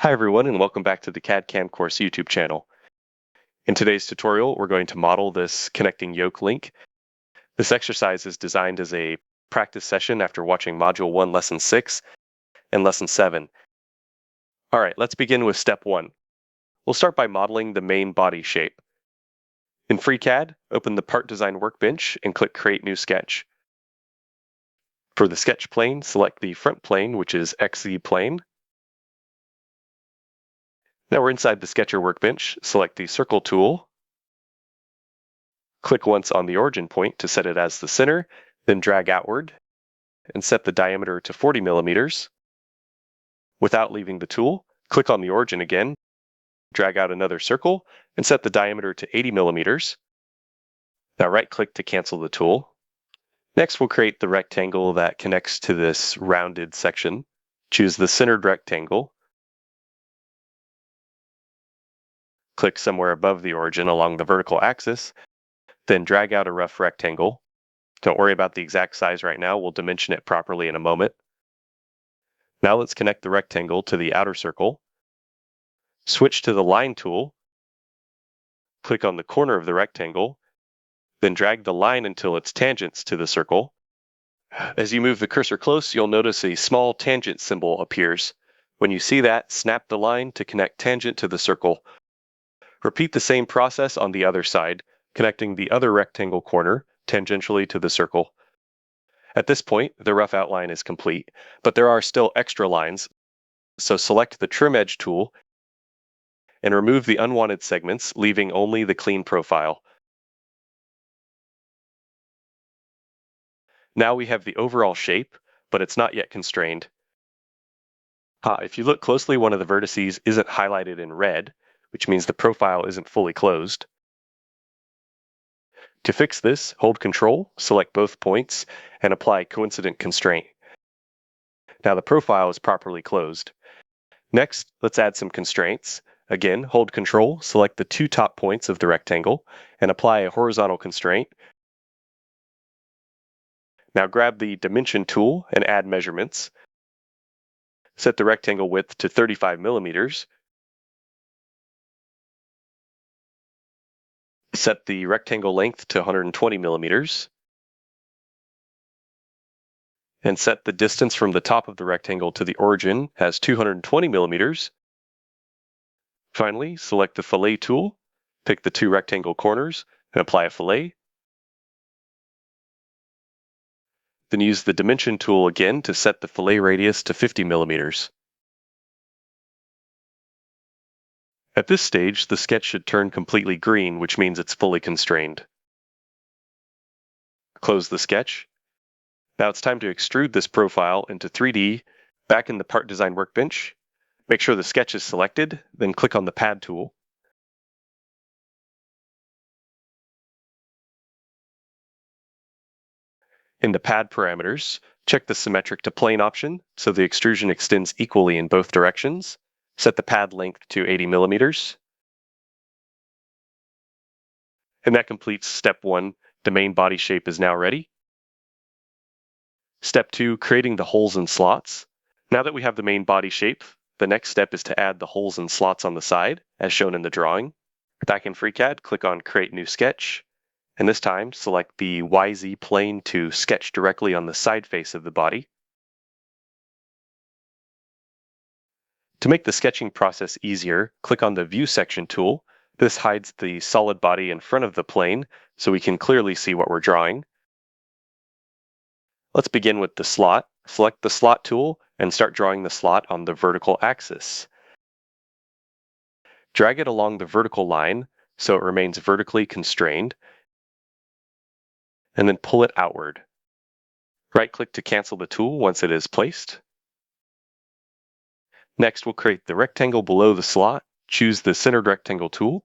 Hi everyone, and welcome back to the CAD CAM course YouTube channel. In today's tutorial, we're going to model this Connecting Yoke Link. This exercise is designed as a practice session after watching Module 1, Lesson 6 and Lesson 7. All right, let's begin with Step 1. We'll start by modeling the main body shape. In FreeCAD, open the Part Design Workbench and click Create New Sketch. For the sketch plane, select the front plane, which is XZ plane. Now we're inside the Sketcher Workbench. Select the Circle tool. Click once on the origin point to set it as the center, then drag outward and set the diameter to 40 millimeters. Without leaving the tool, click on the origin again, drag out another circle, and set the diameter to 80 millimeters. Now right-click to cancel the tool. Next, we'll create the rectangle that connects to this rounded section. Choose the centered rectangle. Click somewhere above the origin along the vertical axis, then drag out a rough rectangle. Don't worry about the exact size right now, we'll dimension it properly in a moment. Now let's connect the rectangle to the outer circle. Switch to the Line tool. Click on the corner of the rectangle, then drag the line until it's tangents to the circle. As you move the cursor close, you'll notice a small tangent symbol appears. When you see that, snap the line to connect tangent to the circle. Repeat the same process on the other side, connecting the other rectangle corner tangentially to the circle. At this point, the rough outline is complete, but there are still extra lines, so select the Trim Edge tool and remove the unwanted segments, leaving only the clean profile. Now we have the overall shape, but it's not yet constrained. If you look closely, one of the vertices isn't highlighted in red, which means the profile isn't fully closed. To fix this, hold Control, select both points, and apply Coincident Constraint. Now the profile is properly closed. Next, let's add some constraints. Again, hold Control, select the two top points of the rectangle, and apply a horizontal constraint. Now grab the Dimension tool and add measurements. Set the rectangle width to 35 millimeters. Set the rectangle length to 120 millimeters. And set the distance from the top of the rectangle to the origin as 220 millimeters. Finally, select the Fillet tool, pick the two rectangle corners, and apply a fillet. Then use the Dimension tool again to set the fillet radius to 50 millimeters. At this stage, the sketch should turn completely green, which means it's fully constrained. Close the sketch. Now it's time to extrude this profile into 3D back in the Part Design Workbench. Make sure the sketch is selected, then click on the Pad tool. In the pad parameters, check the symmetric to plane option so the extrusion extends equally in both directions. Set the pad length to 80 millimeters. And that completes Step 1. The main body shape is now ready. Step 2, creating the holes and slots. Now that we have the main body shape, the next step is to add the holes and slots on the side, as shown in the drawing. Back in FreeCAD, click on Create New Sketch. And this time, select the YZ plane to sketch directly on the side face of the body. To make the sketching process easier, click on the View Section tool. This hides the solid body in front of the plane, so we can clearly see what we're drawing. Let's begin with the slot. Select the Slot tool and start drawing the slot on the vertical axis. Drag it along the vertical line so it remains vertically constrained, and then pull it outward. Right-click to cancel the tool once it is placed. Next, we'll create the rectangle below the slot. Choose the Centered Rectangle tool.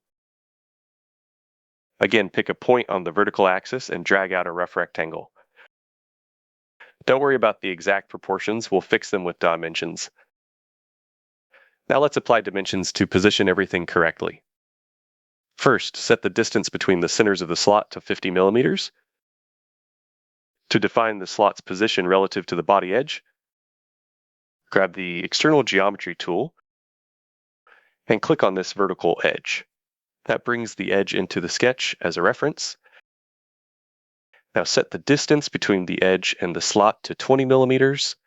Again, pick a point on the vertical axis and drag out a rough rectangle. Don't worry about the exact proportions, we'll fix them with dimensions. Now let's apply dimensions to position everything correctly. First, set the distance between the centers of the slot to 50 millimeters. To define the slot's position relative to the body edge, grab the External Geometry tool and click on this vertical edge. That brings the edge into the sketch as a reference. Now set the distance between the edge and the slot to 20 millimeters.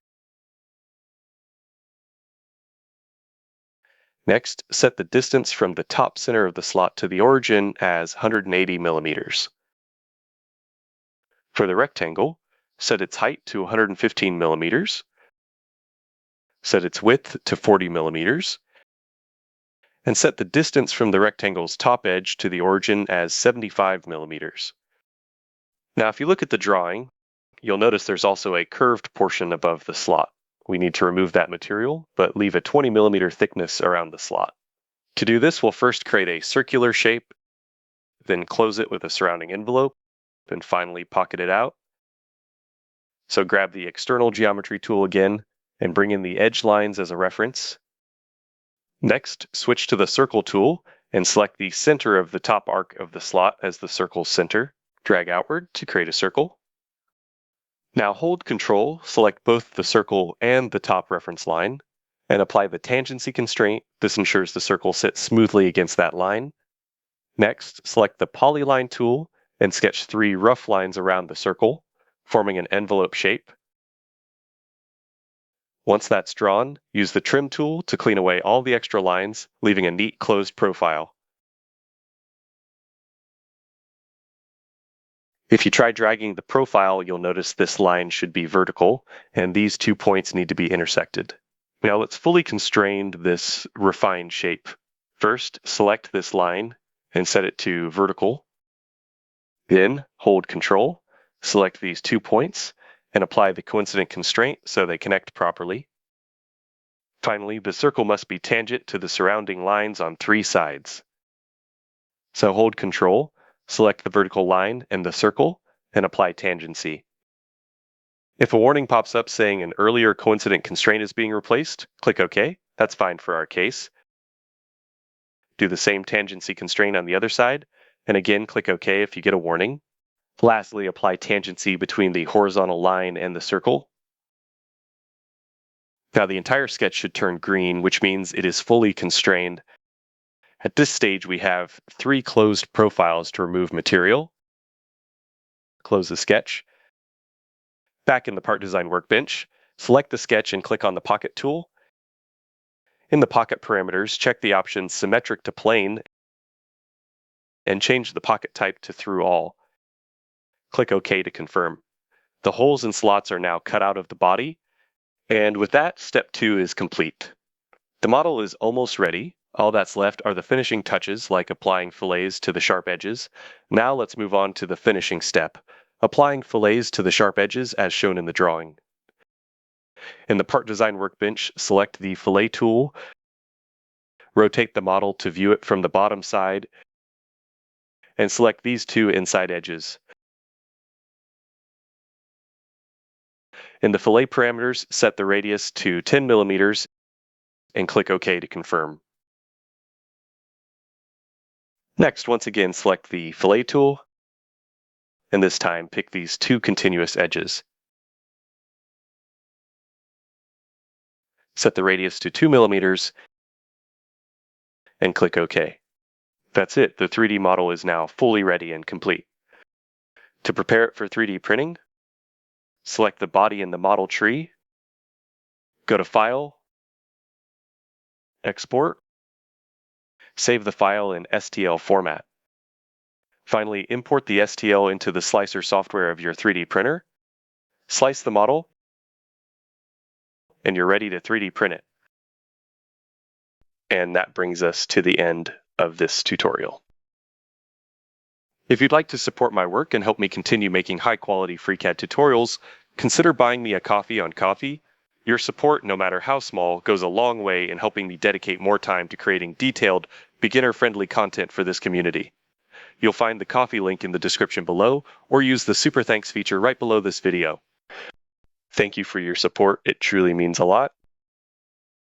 Next, set the distance from the top center of the slot to the origin as 180 millimeters. For the rectangle, set its height to 115 millimeters, set its width to 40 millimeters, and set the distance from the rectangle's top edge to the origin as 75 millimeters. Now, if you look at the drawing, you'll notice there's also a curved portion above the slot. We need to remove that material, but leave a 20 millimeter thickness around the slot. To do this, we'll first create a circular shape, then close it with a surrounding envelope, and finally pocket it out. So grab the external geometry tool again, and bring in the edge lines as a reference. Next, switch to the circle tool, and select the center of the top arc of the slot as the circle's center. Drag outward to create a circle. Now hold Ctrl, select both the circle and the top reference line, and apply the tangency constraint. This ensures the circle sits smoothly against that line. Next, select the polyline tool and sketch 3 rough lines around the circle, forming an envelope shape. Once that's drawn, use the trim tool to clean away all the extra lines, leaving a neat closed profile. If you try dragging the profile, you'll notice this line should be vertical, and these 2 points need to be intersected. Now let's fully constrain this refined shape. First, select this line and set it to vertical. Then, hold Ctrl, select these 2 points, and apply the coincident constraint so they connect properly. Finally, the circle must be tangent to the surrounding lines on 3 sides. So hold Ctrl, select the vertical line and the circle, and apply tangency. If a warning pops up saying an earlier coincident constraint is being replaced, click OK. That's fine for our case. Do the same tangency constraint on the other side, and again click OK if you get a warning. Lastly, apply tangency between the horizontal line and the circle. Now the entire sketch should turn green, which means it is fully constrained. At this stage, we have 3 closed profiles to remove material. Close the sketch. Back in the Part Design workbench, select the sketch and click on the Pocket tool. In the pocket parameters, check the option Symmetric to Plane and change the pocket type to Through All. Click OK to confirm. The holes and slots are now cut out of the body, and with that, step 2 is complete. The model is almost ready. All that's left are the finishing touches, like applying fillets to the sharp edges. Now let's move on to the finishing step, applying fillets to the sharp edges as shown in the drawing. In the Part Design workbench, select the fillet tool, rotate the model to view it from the bottom side, and select these 2 inside edges. In the fillet parameters, set the radius to 10 millimeters and click OK to confirm. Next, once again, select the fillet tool, and this time pick these 2 continuous edges. Set the radius to 2 millimeters and click OK. That's it. The 3D model is now fully ready and complete. To prepare it for 3D printing, select the body in the model tree, go to File, Export, save the file in STL format. Finally, import the STL into the slicer software of your 3D printer, slice the model, and you're ready to 3D print it. And that brings us to the end of this tutorial. If you'd like to support my work and help me continue making high-quality FreeCAD tutorials, consider buying me a coffee on Ko-fi. Your support, no matter how small, goes a long way in helping me dedicate more time to creating detailed, beginner-friendly content for this community. You'll find the Ko-fi link in the description below, or use the Super Thanks feature right below this video. Thank you for your support. It truly means a lot.